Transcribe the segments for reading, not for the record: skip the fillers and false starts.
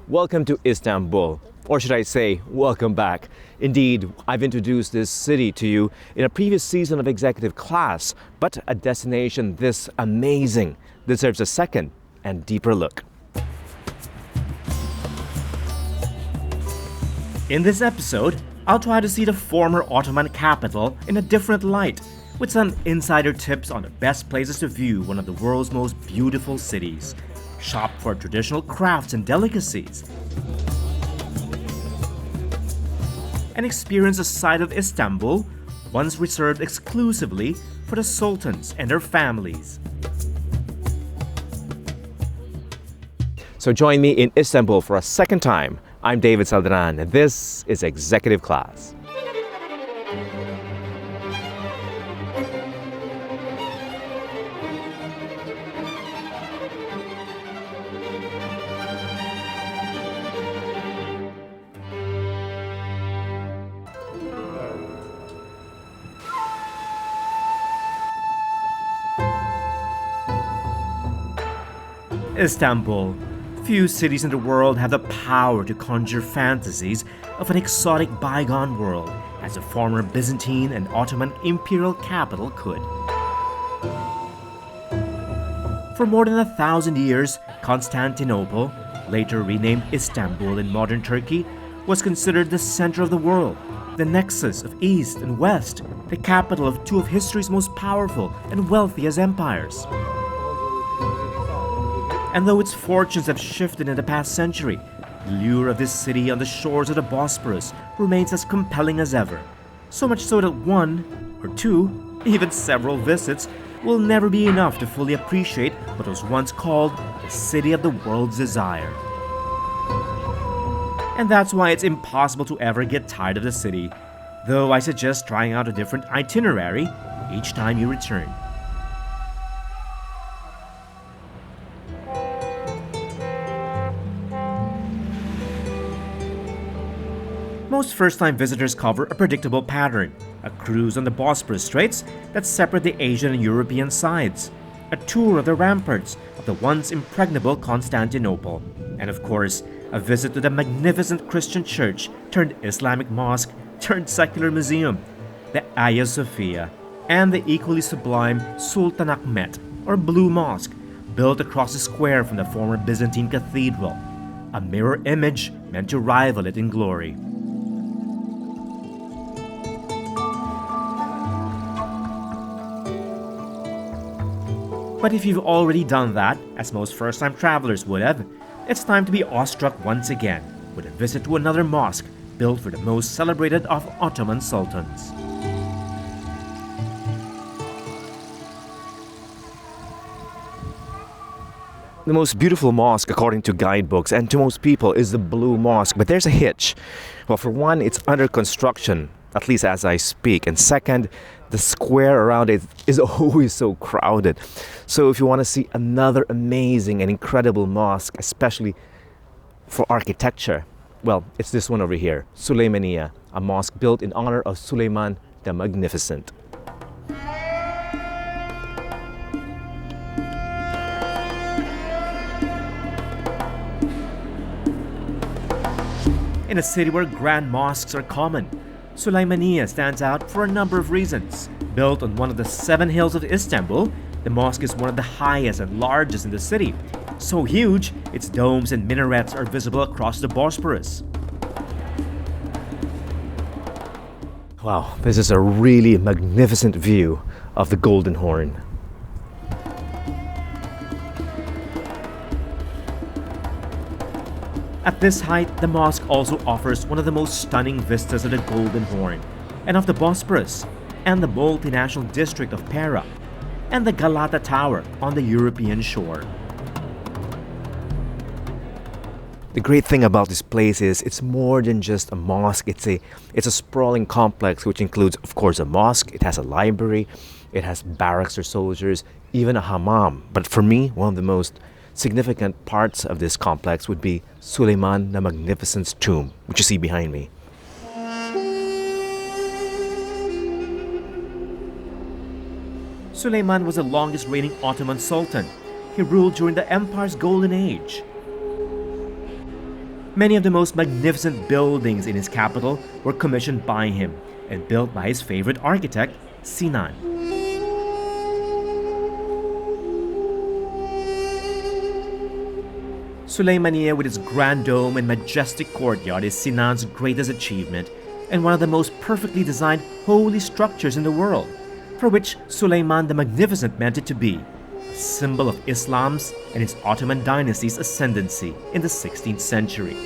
Welcome to Istanbul, or should I say, welcome back. Indeed, I've introduced this city to you in a previous season of Executive Class, but a destination this amazing deserves a second and deeper look. In this episode, I'll try to see the former Ottoman capital in a different light, with some insider tips on the best places to view one of the world's most beautiful cities, shop for traditional crafts and delicacies, and experience a side of Istanbul once reserved exclusively for the sultans and their families. So join me in Istanbul for a second time. I'm David Celdran, and this is Executive Class. Istanbul. Few cities in the world have the power to conjure fantasies of an exotic bygone world as the former Byzantine and Ottoman imperial capital could. For more than 1,000 years, Constantinople, later renamed Istanbul in modern Turkey, was considered the center of the world, the nexus of East and West, the capital of two of history's most powerful and wealthiest empires. And though its fortunes have shifted in the past century, the lure of this city on the shores of the Bosporus remains as compelling as ever. So much so that one, or two, even several visits will never be enough to fully appreciate what was once called the city of the world's desire. And that's why it's impossible to ever get tired of the city, though I suggest trying out a different itinerary each time you return. Most first-time visitors cover a predictable pattern: a cruise on the Bosporus Straits that separate the Asian and European sides, a tour of the ramparts of the once impregnable Constantinople, and of course, a visit to the magnificent Christian church turned Islamic mosque turned secular museum, the Hagia Sophia, and the equally sublime Sultan Ahmet, or Blue Mosque, built across the square from the former Byzantine cathedral, a mirror image meant to rival it in glory. But if you've already done that, as most first-time travelers would have, it's time to be awestruck once again with a visit to another mosque built for the most celebrated of Ottoman sultans. The most beautiful mosque, according to guidebooks and to most people, is the Blue Mosque, but there's a hitch. Well, for one, it's under construction, at least as I speak, and second, the square around it is always so crowded. So if you want to see another amazing and incredible mosque, especially for architecture, well, it's this one over here, Suleimania, a mosque built in honor of Suleiman the Magnificent. In a city where grand mosques are common, Suleimania stands out for a number of reasons. Built on one of the 7 hills of Istanbul, the mosque is one of the highest and largest in the city. So huge, its domes and minarets are visible across the Bosporus. Wow, this is a really magnificent view of the Golden Horn. At this height, the mosque also offers one of the most stunning vistas of the Golden Horn, and of the Bosporus, and the multinational district of Pera, and the Galata Tower on the European shore. The great thing about this place is it's more than just a mosque. It's a sprawling complex which includes, of course, a mosque. It has a library, it has barracks for soldiers, even a hammam. But for me, one of the most significant parts of this complex would be Suleiman the Magnificent's tomb, which you see behind me. Suleiman was the longest reigning Ottoman sultan. He ruled during the empire's golden age. Many of the most magnificent buildings in his capital were commissioned by him and built by his favorite architect, Sinan. Suleimania with its grand dome and majestic courtyard is Sinan's greatest achievement and one of the most perfectly designed holy structures in the world, for which Suleiman the Magnificent meant it to be, a symbol of Islam's and his Ottoman dynasty's ascendancy in the 16th century.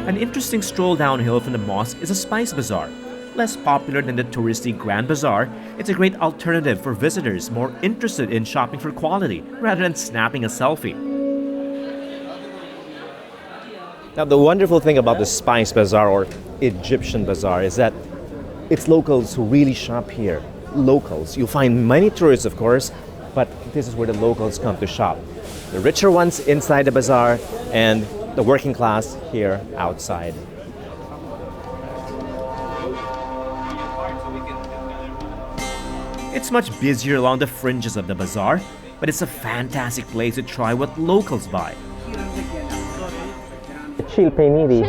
An interesting stroll downhill from the mosque is a spice bazaar. Less popular than the touristy Grand Bazaar, it's a great alternative for visitors more interested in shopping for quality rather than snapping a selfie. Now, the wonderful thing about the Spice Bazaar or Egyptian Bazaar is that it's locals who really shop here. Locals. You'll find many tourists, of course, but this is where the locals come to shop. The richer ones inside the bazaar and the working class here outside. It's much busier along the fringes of the bazaar, but it's a fantastic place to try what locals buy. Chil peyniri.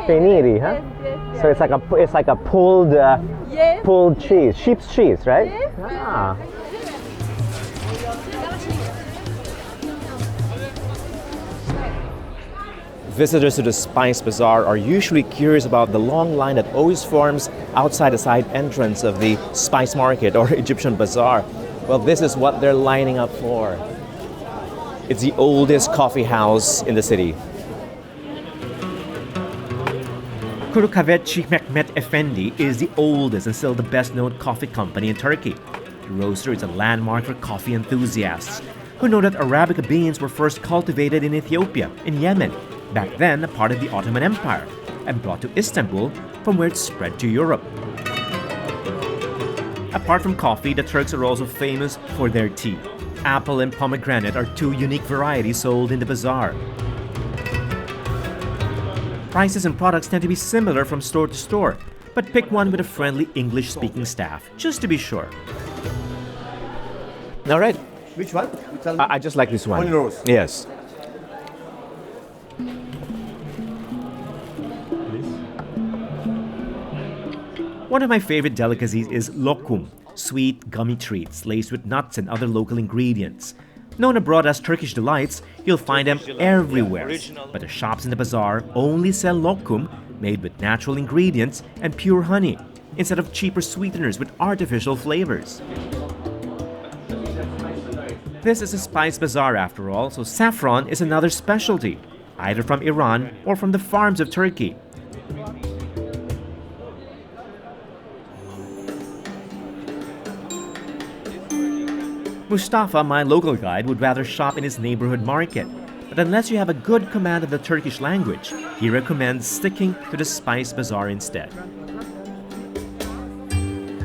Peyniri, huh? Yes. So it's like a pulled Yes. pulled cheese, sheep's cheese, right? Yes. Ah. Visitors to the Spice Bazaar are usually curious about the long line that always forms outside the side entrance of the Spice Market or Egyptian Bazaar. Well, this is what they're lining up for. It's the oldest coffee house in the city. Kurukavetçi Mehmet Efendi is the oldest and still the best-known coffee company in Turkey. The roaster is a landmark for coffee enthusiasts who know that Arabica beans were first cultivated in Ethiopia, in Yemen, back then a part of the Ottoman Empire, and brought to Istanbul from where it spread to Europe. Apart from coffee, the Turks are also famous for their tea. Apple and pomegranate are two unique varieties sold in the bazaar. Prices and products tend to be similar from store to store, but pick one with a friendly English-speaking staff, just to be sure. All right. Which one? I just like this one. Onion rose. Yes. One of my favorite delicacies is lokum, sweet gummy treats laced with nuts and other local ingredients. Known abroad as Turkish delights, you'll find them everywhere. But the shops in the bazaar only sell lokum made with natural ingredients and pure honey, instead of cheaper sweeteners with artificial flavors. This is a spice bazaar after all, so saffron is another specialty, either from Iran or from the farms of Turkey. Mustafa, my local guide, would rather shop in his neighborhood market. But unless you have a good command of the Turkish language, he recommends sticking to the spice bazaar instead.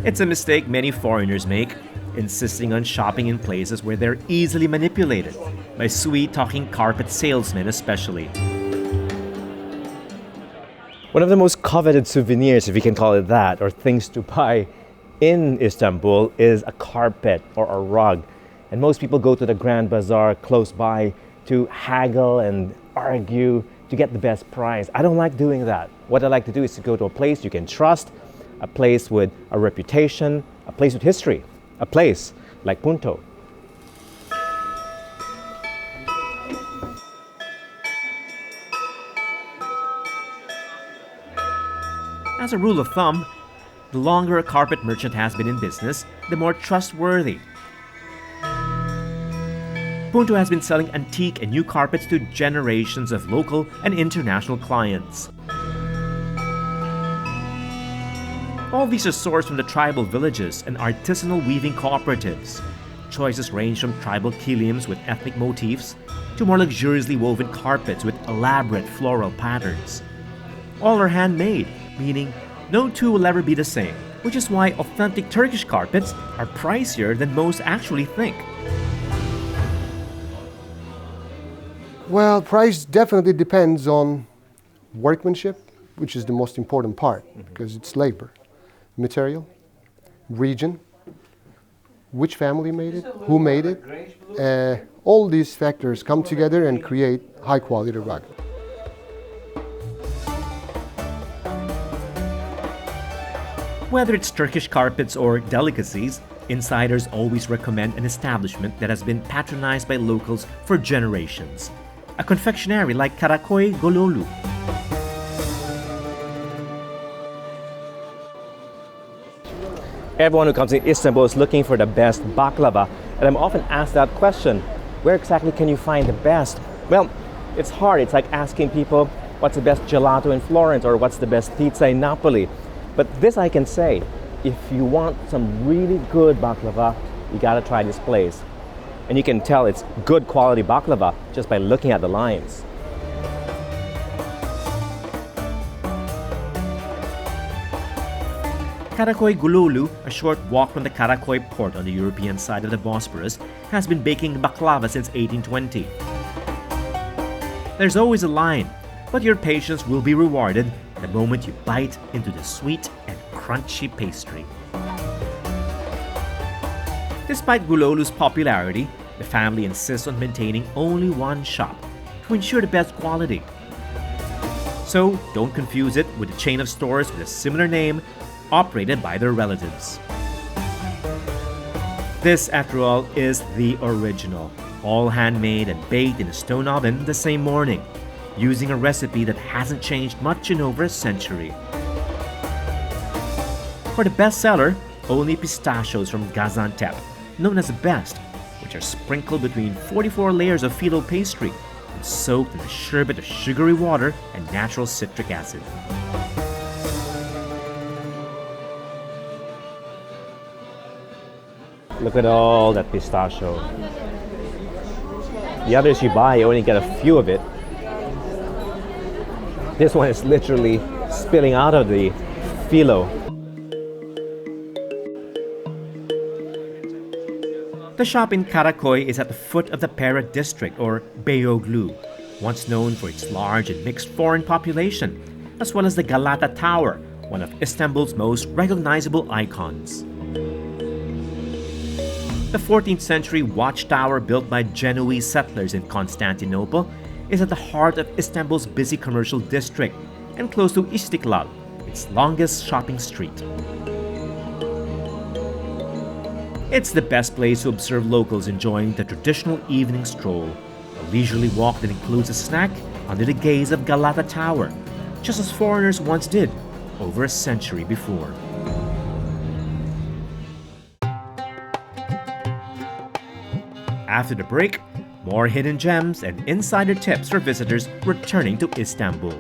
It's a mistake many foreigners make, insisting on shopping in places where they're easily manipulated, by sweet-talking carpet salesmen especially. One of the most coveted souvenirs, if you can call it that, or things to buy in Istanbul is a carpet or a rug. And most people go to the Grand Bazaar close by to haggle and argue to get the best price. I don't like doing that. What I like to do is to go to a place you can trust, a place with a reputation, a place with history, a place like Punto. As a rule of thumb, the longer a carpet merchant has been in business, the more trustworthy. Punto has been selling antique and new carpets to generations of local and international clients. All these are sourced from the tribal villages and artisanal weaving cooperatives. Choices range from tribal kilims with ethnic motifs to more luxuriously woven carpets with elaborate floral patterns. All are handmade, meaning no two will ever be the same, which is why authentic Turkish carpets are pricier than most actually think. Well, price definitely depends on workmanship, which is the most important part because it's labor, material, region, which family made it, who made it. All these factors come together and create high quality rug. Whether it's Turkish carpets or delicacies, insiders always recommend an establishment that has been patronized by locals for generations. A confectionery like Karakoy Gololu. Everyone who comes to Istanbul is looking for the best baklava, and I'm often asked that question, where exactly can you find the best? Well, it's hard. It's like asking people what's the best gelato in Florence or what's the best pizza in Napoli. But this I can say, if you want some really good baklava, you gotta try this place. And you can tell it's good quality baklava just by looking at the lines. Karakoy Gololu, a short walk from the Karakoy port on the European side of the Bosphorus, has been baking baklava since 1820. There's always a line, but your patience will be rewarded the moment you bite into the sweet and crunchy pastry. Despite Gololu's popularity, the family insists on maintaining only one shop to ensure the best quality. So don't confuse it with a chain of stores with a similar name operated by their relatives. This, after all, is the original, all handmade and baked in a stone oven the same morning, using a recipe that hasn't changed much in over a century. For the bestseller, only pistachios from Gaziantep, known as the best, which are sprinkled between 44 layers of filo pastry and soaked in a sherbet of sugary water and natural citric acid. Look at all that pistachio. The others you buy, you only get a few of it. This one is literally spilling out of the filo. The shop in Karakoy is at the foot of the Pera district, or Beyoğlu, once known for its large and mixed foreign population, as well as the Galata Tower, one of Istanbul's most recognizable icons. The 14th century watchtower built by Genoese settlers in Constantinople is at the heart of Istanbul's busy commercial district and close to Istiklal, its longest shopping street. It's the best place to observe locals enjoying the traditional evening stroll, a leisurely walk that includes a snack under the gaze of Galata Tower, just as foreigners once did over a century before. After the break, more hidden gems and insider tips for visitors returning to Istanbul.